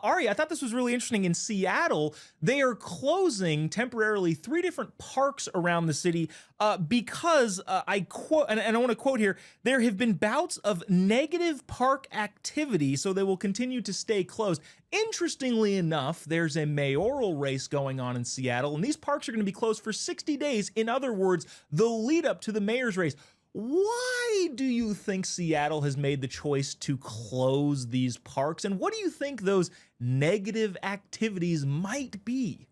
Ari, I thought this was really interesting. In Seattle, they are closing temporarily three different parks around the city because I quote, and I want to quote here: there have been bouts of negative park activity, so they will continue to stay closed. Interestingly enough, there's a mayoral race going on in Seattle, and these parks are going to be closed for 60 days. In other words, the lead up to the mayor's race. Why do you think Seattle has made the choice to close these parks? And what do you think those negative activities might be?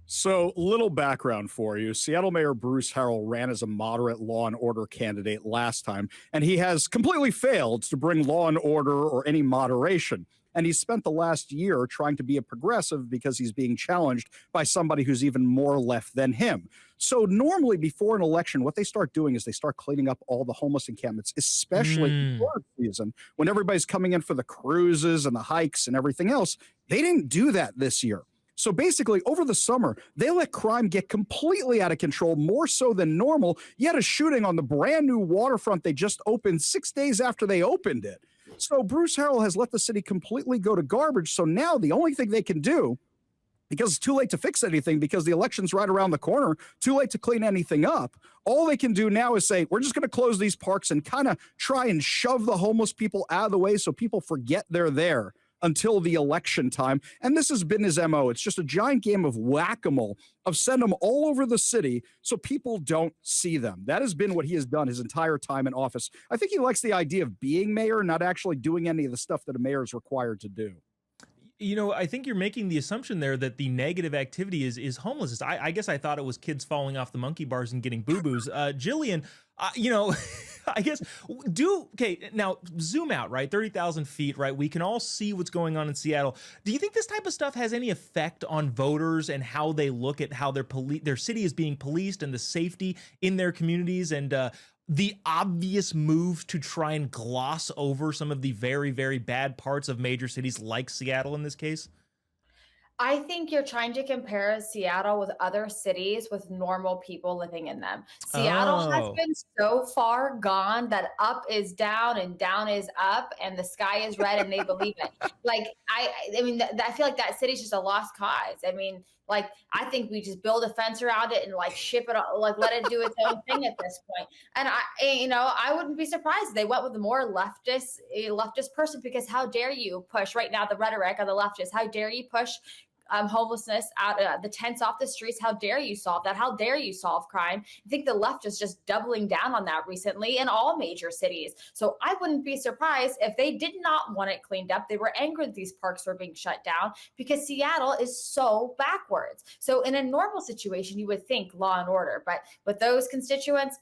So, little background for you. Seattle Mayor Bruce Harrell ran as a moderate law and order candidate last time, and he has completely failed to bring law and order or any moderation. And he spent the last year trying to be a progressive because he's being challenged by somebody who's even more left than him. So, normally before an election, what they start doing is they start cleaning up all the homeless encampments, especially in Mm. tourist season when everybody's coming in for the cruises and the hikes and everything else. They didn't do that this year. So basically, over the summer, they let crime get completely out of control, more so than normal. You had a shooting on the brand new waterfront they just opened 6 days after they opened it. So Bruce Harrell has let the city completely go to garbage. So now the only thing they can do, because it's too late to fix anything, because the election's right around the corner, too late to clean anything up. All they can do now is say, we're just going to close these parks and kind of try and shove the homeless people out of the way so people forget they're there until the election time. And this has been his MO. It's just a giant game of whack-a-mole, of send them all over the city so people don't see them. That has been what he has done his entire time in office. I think he likes the idea of being mayor, not actually doing any of the stuff that a mayor is required to do. You know, I think you're making the assumption there that the negative activity is homelessness. I guess I thought it was kids falling off the monkey bars and getting boo boos. Jillian, you know, I guess do okay. Now zoom out, right? 30,000 feet, right? We can all see what's going on in Seattle. Do you think this type of stuff has any effect on voters and how they look at how their city is being policed and the safety in their communities and the obvious move to try and gloss over some of the very, very bad parts of major cities like Seattle in this case? I think you're trying to compare Seattle with other cities with normal people living in them. Seattle has Oh. been so far gone that up is down and down is up and the sky is red and they believe it. Like I mean, I feel like that city's just a lost cause. I mean, like I think we just build a fence around it and like ship it, like let it do its own thing at this point. And I wouldn't be surprised if they went with a more leftist person because how dare you push right now the rhetoric of the leftists? How dare you push homelessness out, the tents off the streets? How dare you solve that? How dare you solve crime? I think the left is just doubling down on that recently in all major cities. So I wouldn't be surprised if they did not want it cleaned up. They were angry that these parks were being shut down because Seattle is so backwards. So in a normal situation, you would think law and order, but with those constituents,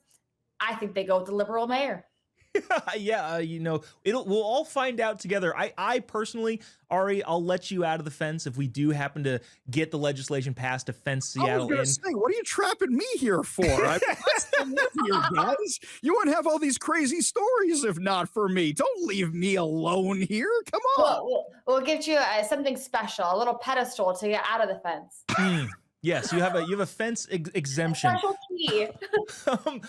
I think they go with the liberal mayor. Yeah, you know, we'll all find out together. I personally, Ari, I'll let you out of the fence if we do happen to get the legislation passed to fence I was Seattle going in. to say, what are you trapping me here for? I still live here, guys. You wouldn't have all these crazy stories if not for me. Don't leave me alone here. Come on. We'll give you something special, a little pedestal to get out of the fence. Mm, yes, you have a fence exemption. Special key. Um,